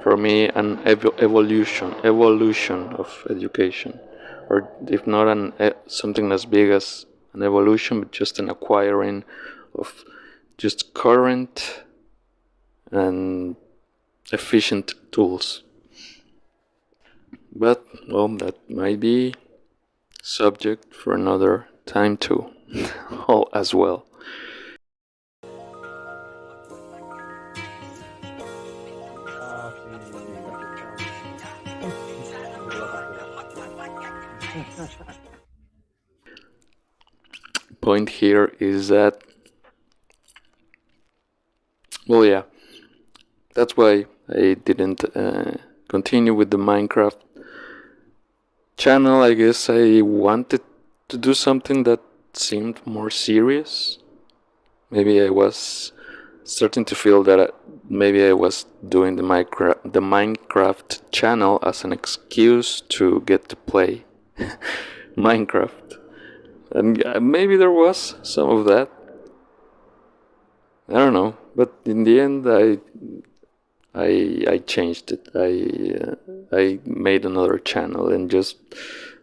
for me an evolution of education, or if not something as big as an evolution, but just an acquiring of just current and efficient tools. But well, that might be subject for another time too, as well. Point here is that, well, yeah, that's why I didn't continue with the Minecraft channel. I guess I wanted to do something that seemed more serious. Maybe I was starting to feel that maybe I was doing the Minecraft channel as an excuse to get to play Minecraft, and maybe there was some of that. I don't know, but in the end, I changed it. I made another channel, and just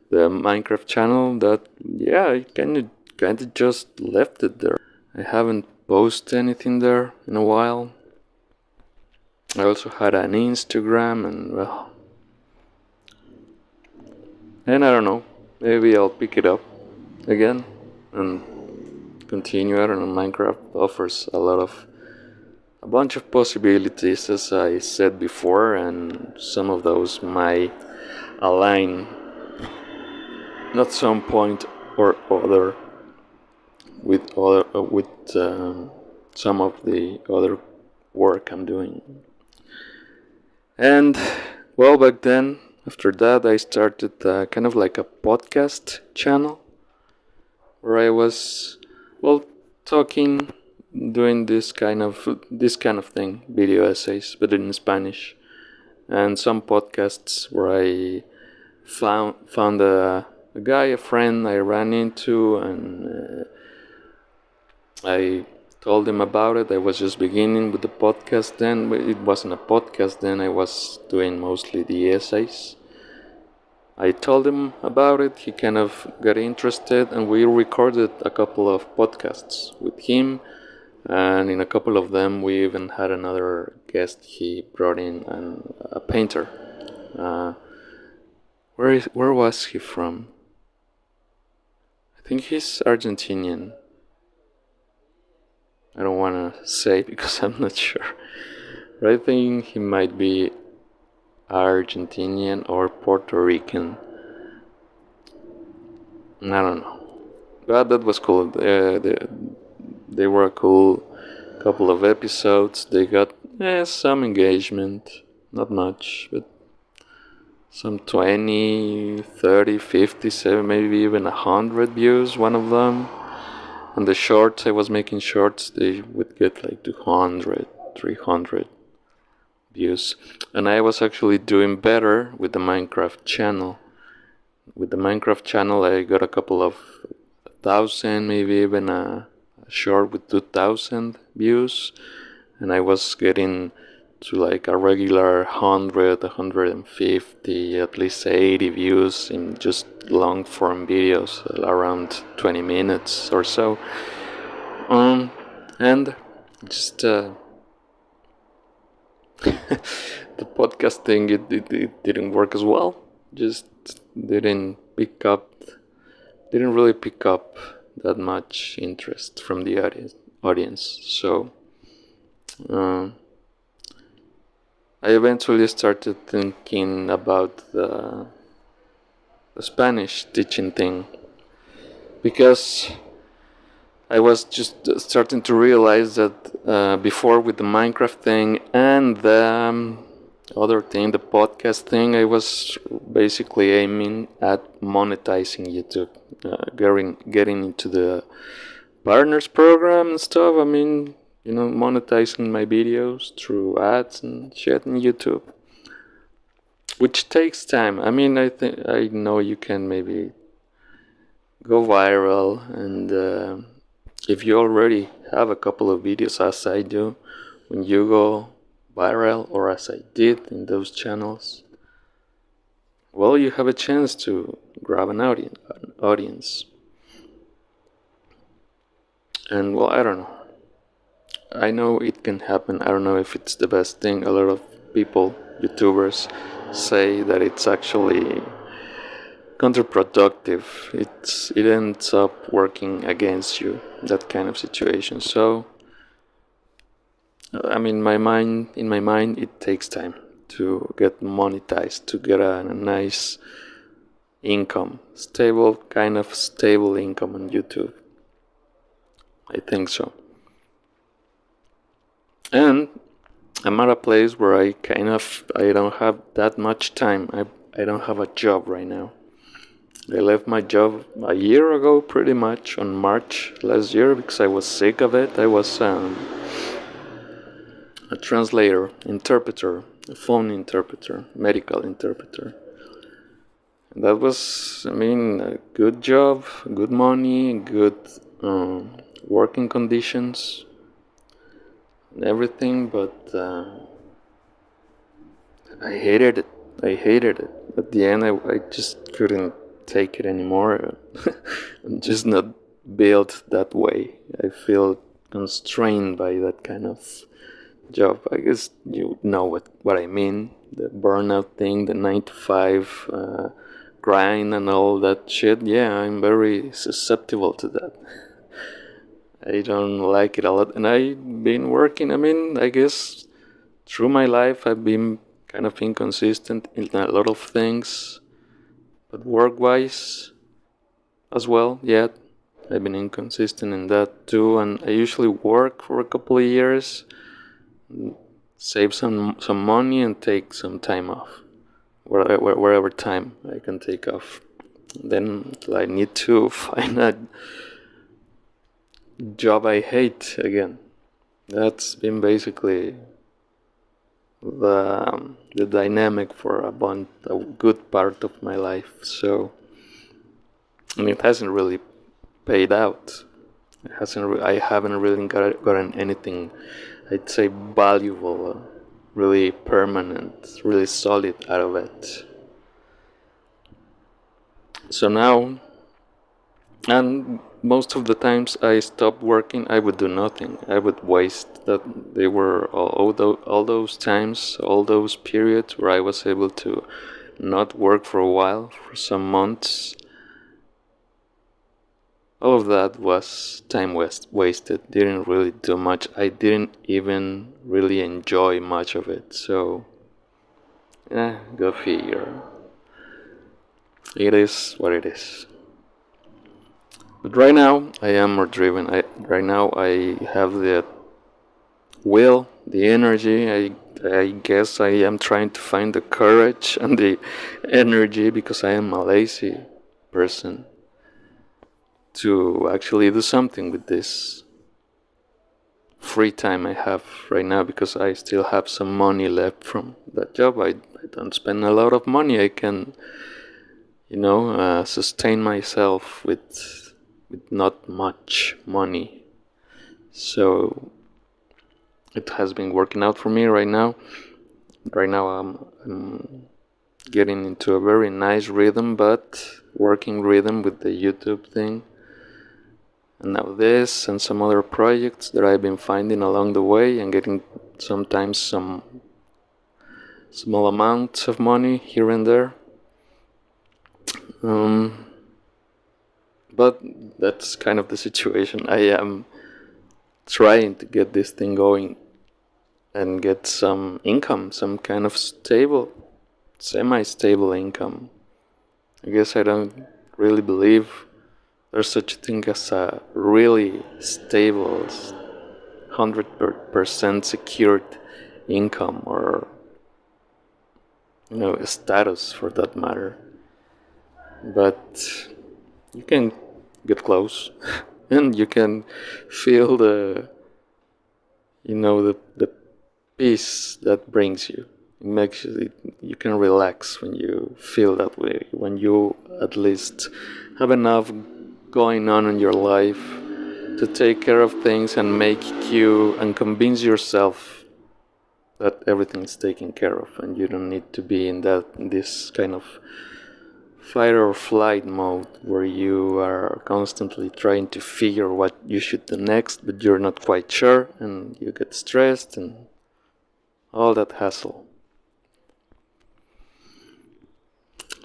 the Minecraft channel. That, yeah, I kind of just left it there. I haven't posted anything there in a while. I also had an Instagram, and well, and I don't know. Maybe I'll pick it up again and continue. I don't know. Minecraft offers a bunch of possibilities, as I said before, and some of those might align at some point or other with some of the other work I'm doing. And well, back then, after that, I started kind of like a podcast channel where I was, well, talking, doing this kind of thing, video essays, but in Spanish, and some podcasts where I found a guy, a friend I ran into, and I told him about it. I was just beginning with the podcast then. It wasn't a podcast then. I was doing mostly the essays. I told him about it. He kind of got interested, and we recorded a couple of podcasts with him. And in a couple of them, we even had another guest. He brought in a painter. Where was he from? I think he's Argentinian. I don't want to say because I'm not sure. But I think he might be Argentinian or Puerto Rican. I don't know. But that was cool. They were a cool couple of episodes. They got some engagement. Not much, but some 20, 30, 50, 7, maybe even 100 views, one of them. And the shorts, I was making shorts, they would get like 200, 300 views. And I was actually doing better with the Minecraft channel. With the Minecraft channel, I got a couple of 1,000, maybe even a short with 2,000 views. And I was getting to like a regular 100, 150, at least 80 views in just long form videos, around 20 minutes or so. And just the podcast thing, it didn't work as well. Just didn't really pick up that much interest from the audience. So I eventually started thinking about the Spanish teaching thing, because I was just starting to realize that before, with the Minecraft thing and the other thing, the podcast thing, I was basically aiming at monetizing YouTube, getting into the partners program and stuff. I mean, monetizing my videos through ads and shit on YouTube, which takes time. I mean, I know you can maybe go viral, and if you already have a couple of videos, as I do, when you go viral, or as I did in those channels, well, you have a chance to grab an audience. And well, I don't know. I know it can happen. I don't know if it's the best thing. A lot of people, YouTubers, say that it's actually counterproductive. It ends up working against you, that kind of situation. So I mean, in my mind, it takes time to get monetized, to get a nice income, kind of stable income on YouTube. I think so. And I'm at a place where I don't have that much time. I don't have a job right now. I left my job a year ago, pretty much on March last year, because I was sick of it. I was a translator, interpreter, a phone interpreter, medical interpreter. And that was, I mean, a good job, good money, good working conditions, and everything, but I hated it. I hated it. At the end, I just couldn't take it anymore. I'm just not built that way. I feel constrained by that kind of job. I guess you know what I mean. The burnout thing, the 9 to 5 grind and all that shit. Yeah, I'm very susceptible to that. I don't like it a lot. And I've been working, I mean, I guess through my life I've been kind of inconsistent in a lot of things. But work-wise as well, yeah, I've been inconsistent in that too. And I usually work for a couple of years, save some money, and take some time off, wherever time I can take off. Then I need to find a job I hate again. That's been basically the dynamic for a good part of my life. So, and it hasn't really paid out. I haven't really gotten anything, I'd say, valuable, really permanent, really solid out of it. So now, and most of the times I stopped working, I would do nothing. I would waste that. They were all those times, all those periods where I was able to not work for a while, for some months. All of that was time wasted. Didn't really do much. I didn't even really enjoy much of it. So, go figure. It is what it is. But right now, I am more driven. Right now, I have the will, the energy. I guess I am trying to find the courage and the energy, because I am a lazy person, to actually do something with this free time I have right now, because I still have some money left from that job. I don't spend a lot of money. I can, sustain myself with not much money. So it has been working out for me right now. Right now I'm getting into a very nice rhythm, but working rhythm with the YouTube thing. And now this and some other projects that I've been finding along the way, and getting sometimes some small amounts of money here and there. But that's kind of the situation. I am trying to get this thing going and get some income, some kind of semi-stable income. I guess I don't really believe there's such a thing as a really stable, 100% secured income, or a status for that matter. But you can get close, and you can feel the peace that brings you. It makes you can relax when you feel that way, when you at least have enough going on in your life to take care of things and make you and convince yourself that everything's taken care of, and you don't need to be in this kind of fight or flight mode where you are constantly trying to figure what you should do next, but you're not quite sure, and you get stressed and all that hassle.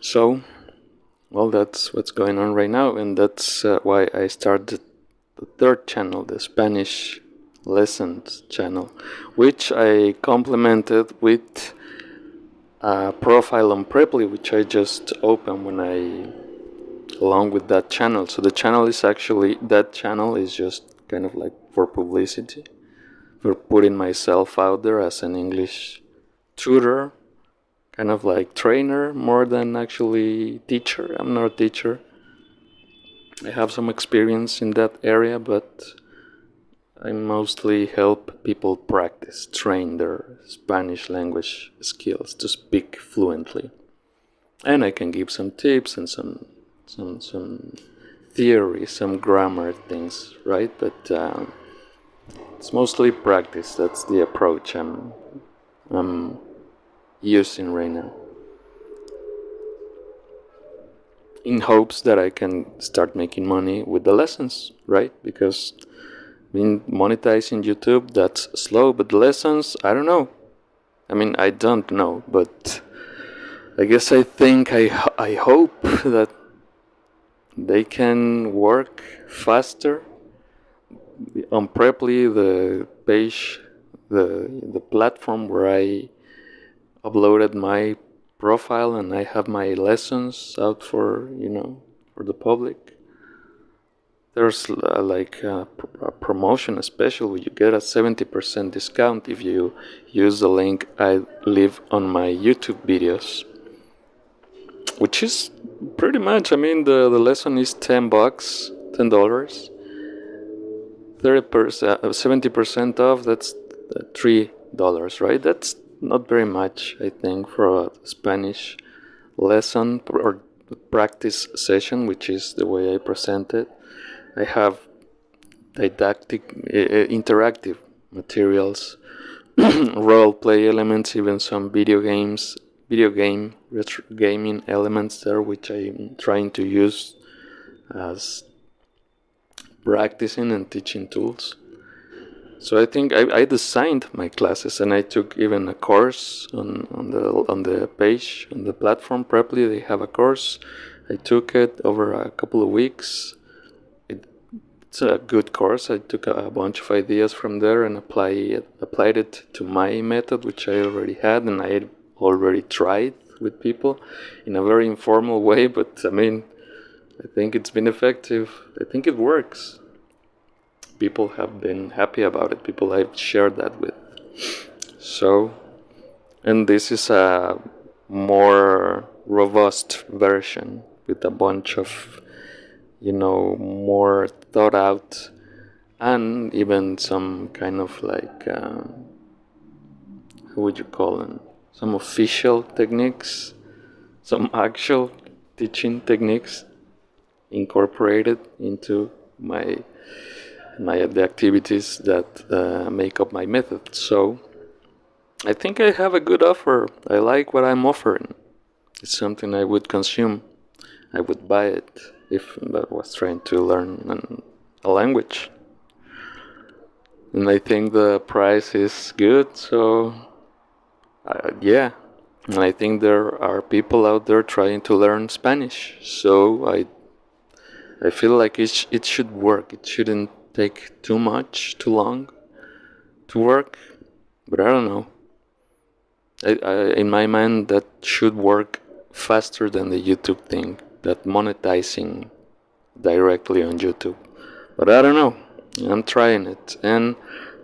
So, well, that's what's going on right now, and that's why I started the third channel, the Spanish lessons channel, which I complemented with a profile on Preply, which I just opened along with that channel. So that channel is just kind of like for publicity, for putting myself out there as an English tutor, kind of like trainer more than actually teacher. I'm not a teacher. I have some experience in that area, but I mostly help people practice, train their Spanish language skills to speak fluently. And I can give some tips and some theory, some grammar things, right? But it's mostly practice. That's the approach I'm using right now, in hopes that I can start making money with the lessons, right? Because monetizing YouTube, that's slow, but the lessons, I don't know. I don't know, but I guess I hope that they can work faster. On Preply, the page, the platform where I uploaded my profile and I have my lessons out for the public. There's like a promotion, especially where you get a 70% discount if you use the link I leave on my YouTube videos, which is pretty much. The lesson is $10, $10. 30%, 70% off. That's $3, right? That's not very much, I think, for a Spanish lesson or practice session, which is the way I present it. I have didactic, interactive materials, role play elements, even some video game, retro gaming elements there, which I'm trying to use as practicing and teaching tools. So I think I designed my classes, and I took even a course on the page, on the platform Preply. They have a course. I took it over a couple of weeks. It's a good course. I took a bunch of ideas from there and applied it to my method, which I already had and I had already tried with people in a very informal way. But I think it's been effective. I think it works. People have been happy about it. People I've shared that with. So, and this is a more robust version with a bunch of more thought out, and even some kind of like how would you call them, some official techniques, some actual teaching techniques incorporated into the activities that make up my method. So I think I have a good offer. I like what I'm offering. It's something I would consume. I would buy it if I was trying to learn a language. And I think the price is good, so yeah. And I think there are people out there trying to learn Spanish, so I feel like it should work. It shouldn't take too long to work, but I don't know. In my mind, that should work faster than the YouTube thing, that monetizing directly on YouTube. But I don't know. I'm trying it, and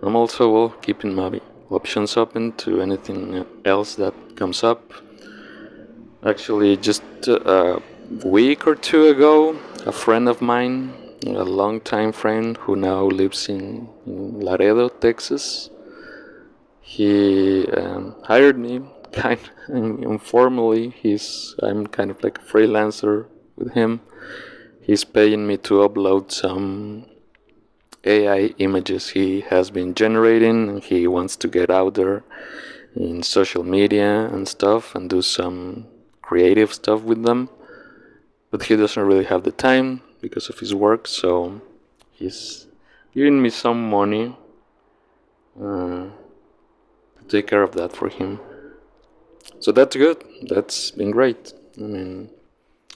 I'm also keeping my options open to anything else that comes up. Actually, just a week or two ago, a friend of mine, a longtime friend who now lives in Laredo, Texas, he hired me kind of informally. I'm kind of like a freelancer with him. He's paying me to upload some AI images he has been generating, and he wants to get out there in social media and stuff and do some creative stuff with them. But he doesn't really have the time because of his work, so he's giving me some money to take care of that for him. So that's good. That's been great. I mean,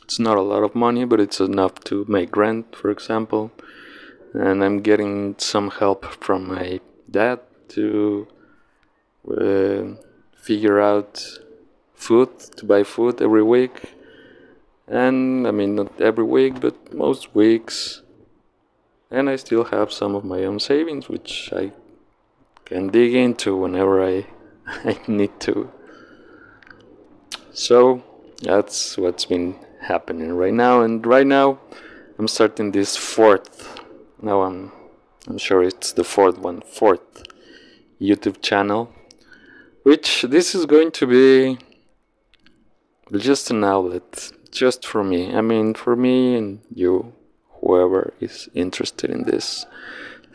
it's not a lot of money, but it's enough to make rent, for example. And I'm getting some help from my dad to figure out food, to buy food every week. And I mean, not every week, but most weeks. And I still have some of my own savings, which I can dig into whenever I need to. So that's what's been happening right now. And right now, I'm starting this fourth. Now I'm sure it's the fourth YouTube channel, which this is going to be just an outlet, just for me. I mean, for me and you, whoever is interested in this.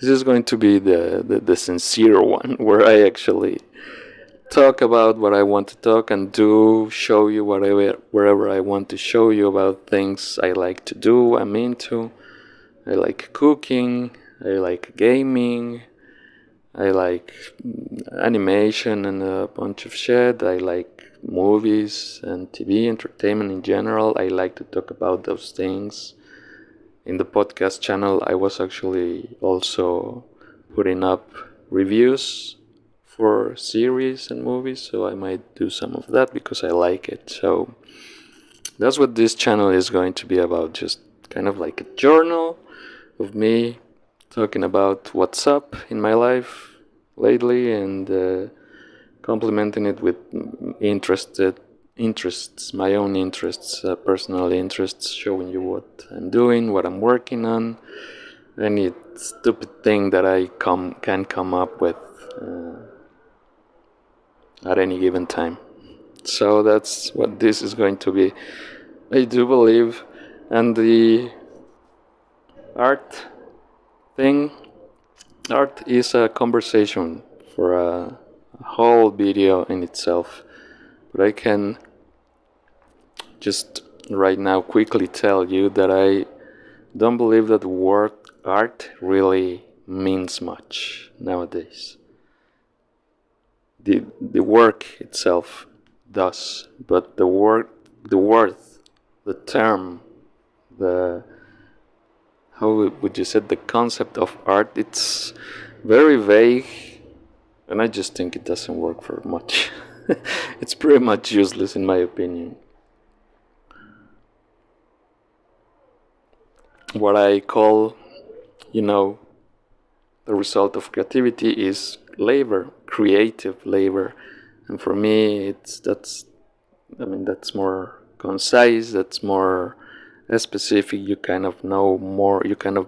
This is going to be the sincere one, where I actually talk about what I want to talk and do, show you wherever I want to show you about things I like to do, I'm into. I like cooking, I like gaming, I like animation and a bunch of shit. I like movies and TV entertainment in general. I like to talk about those things. In the podcast channel, I was actually also putting up reviews for series and movies, so I might do some of that because I like it. So that's what this channel is going to be about, just kind of like a journal of me talking about what's up in my life lately and complementing it with interests, my own interests, personal interests, showing you what I'm doing, what I'm working on, any stupid thing that I can come up with at any given time. So that's what this is going to be, I do believe. And the art thing, art is a conversation for a whole video in itself, but I can just right now quickly tell you that I don't believe that the word art really means much nowadays. The work itself does, but the worth, the term, the how would you say, the concept of art, it's very vague, and I just think it doesn't work for much. It's pretty much useless in my opinion. What I call, the result of creativity is labor, creative labor, and for me, that's more concise. That's more specific. You kind of know more. You can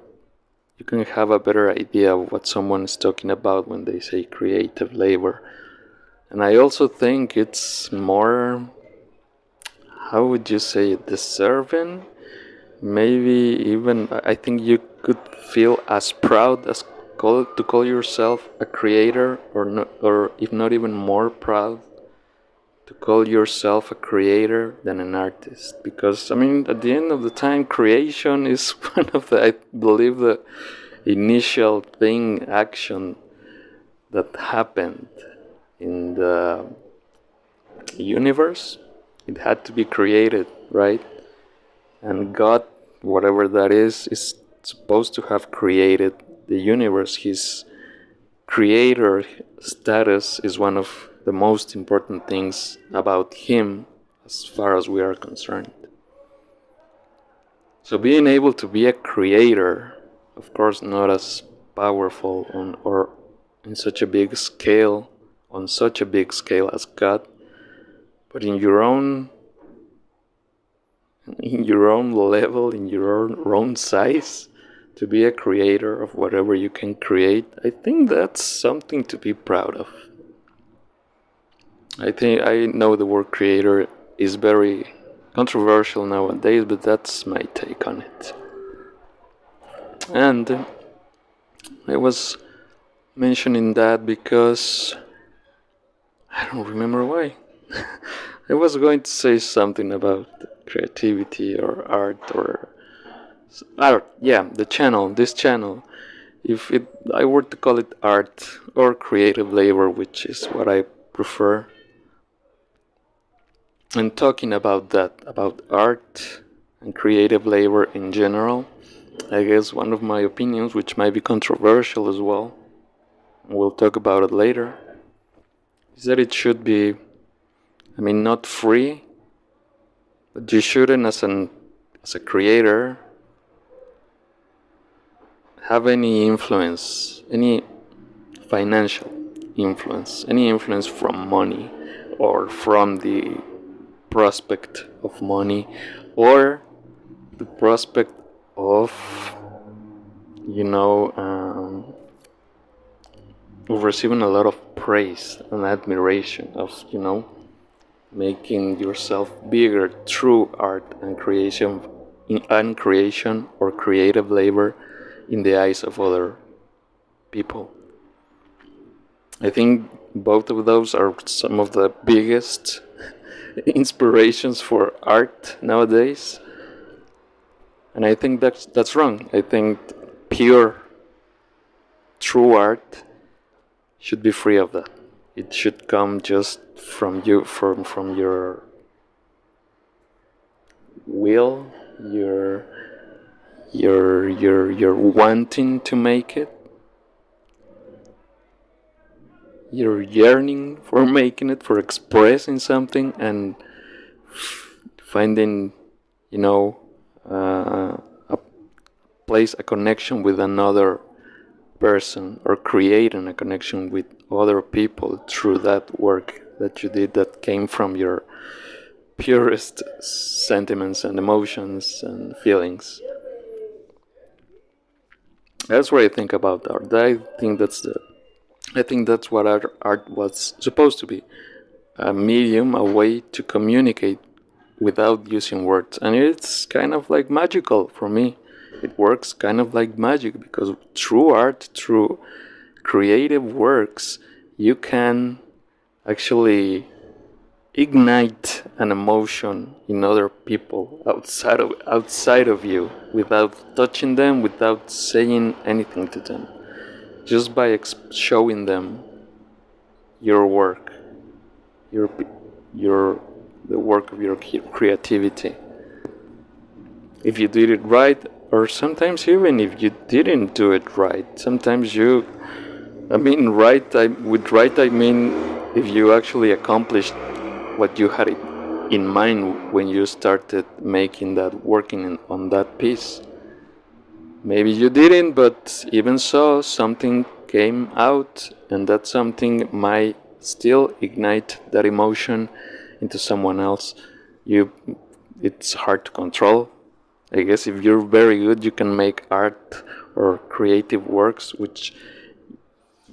have a better idea of what someone is talking about when they say creative labor. And I also think it's more, how would you say, deserving. Maybe even I think you could feel as proud as to call yourself a creator, or not, or if not even more proud to call yourself a creator than an artist. Because I mean, at the end of the time, creation is one of the, I believe, the initial action that happened in the universe. It had to be created, right? And God, whatever that is supposed to have created the universe. His creator status is one of the most important things about him as far as we are concerned. So being able to be a creator, of course not as powerful or in such a big scale, on such a big scale as God, but in your own level, in your own size, to be a creator of whatever you can create, I think that's something to be proud of. I know the word creator is very controversial nowadays, but that's my take on it. And I was mentioning that because I don't remember why. I was going to say something about creativity or art or art. Yeah, the channel. This channel. If it, I were to call it art or creative labor, which is what I prefer, and talking about that, about art and creative labor in general, I guess one of my opinions, which might be controversial as well, we'll talk about it later, is that it should be, I mean, not free, but you shouldn't, as a creator, have any influence, any financial influence, any influence from money or from the prospect of money or the prospect of, you know, of receiving a lot of praise and admiration, of, making yourself bigger through art and creation or creative labor in the eyes of other people. I think both of those are some of the biggest inspirations for art nowadays, and I think that's wrong. I think pure, true art should be free of that. It should come just from you, from your will, your wanting to make it, your yearning for making it, for expressing something, and finding, a place, a connection with another person, or creating a connection with other people through that work that you did that came from your purest sentiments and emotions and feelings. That's what I think about art. I think that's what art was supposed to be. A medium, a way to communicate without using words. And it's kind of like magical for me. It works kind of like magic because through art, through creative works, you can actually ignite an emotion in other people outside of you without touching them, without saying anything to them, just by showing them your work, your your the work of your creativity. If you did it right, or sometimes even if you didn't do it right, sometimes with right I mean if you actually accomplished what you had in mind when you started making that, working on that piece. Maybe you didn't, but even so, something came out, and that something might still ignite that emotion into someone else. It's hard to control. I guess if you're very good, you can make art or creative works which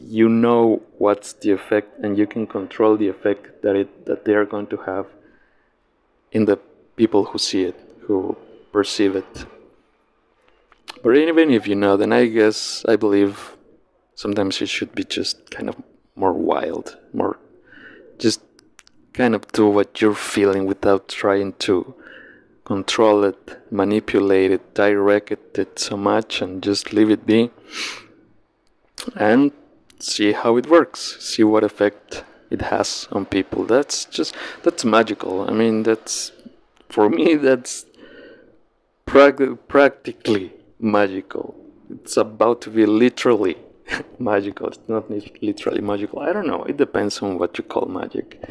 you know what's the effect, and you can control the effect that they are going to have in the people who see it, who perceive it. But even if you know, then I believe sometimes it should be just kind of more wild, more just kind of do what you're feeling without trying to control it, manipulate it, direct it so much, and just leave it be and see how it works, see what effect it has on people. That's magical. I mean, that's, for me, that's practically magical. It's about to be literally magical. It's not literally magical. I don't know. It depends on what you call magic.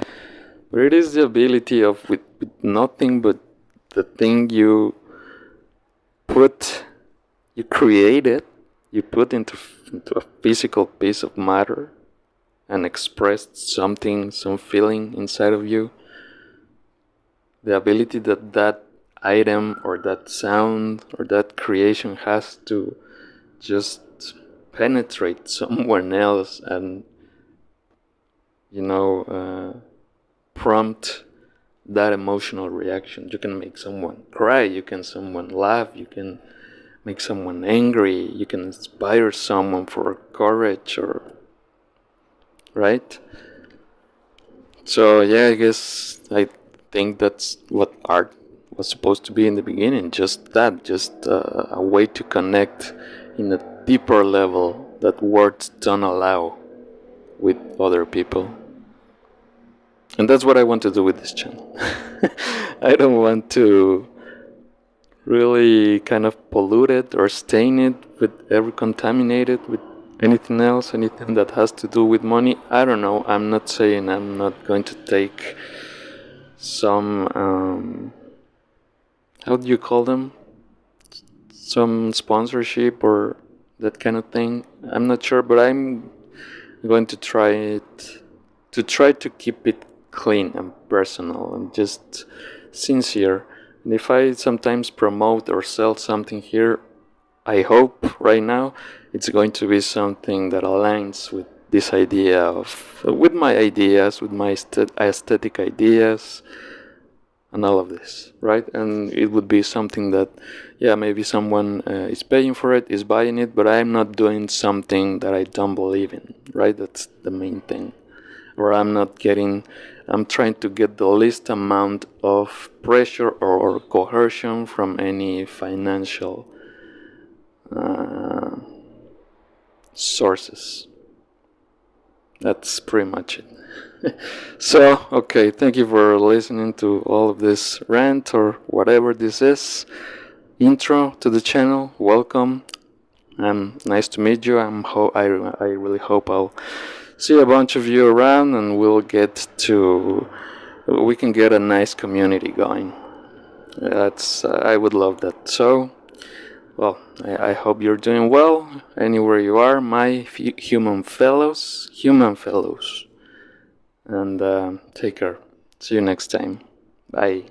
But it is the ability of, with nothing but the thing you create it, you put into a physical piece of matter and expressed something, some feeling inside of you. The ability that item or that sound or that creation has to just penetrate someone else and, prompt that emotional reaction. You can make someone cry, you can someone laugh, you can make someone angry, you can inspire someone for courage, or right? So yeah, I guess I think that's what art was supposed to be in the beginning. Just that, just a way to connect in a deeper level that words don't allow with other people. And that's what I want to do with this channel. I don't want to really kind of pollute it or stain it with every contaminated with anything else, anything that has to do with money. I don't know. I'm not saying I'm not going to take some how do you call them? Some sponsorship or that kind of thing. I'm not sure, but I'm going to try to keep it clean and personal and just sincere. And if I sometimes promote or sell something here, I hope right now it's going to be something that aligns with this idea of with my ideas, with my aesthetic ideas, and all of this, right? And it would be something that, yeah, maybe someone is paying for it, is buying it, but I'm not doing something that I don't believe in, right? That's the main thing. Or I'm trying to get the least amount of pressure or coercion from any financial uh, sources. That's pretty much it. So, okay, thank you for listening to all of this rant or whatever this is. Intro to the channel. Welcome. Nice to meet you. I really hope I'll see a bunch of you around and we can get a nice community going. I would love that. So, well, I hope you're doing well anywhere you are, my human fellows. And take care. See you next time. Bye.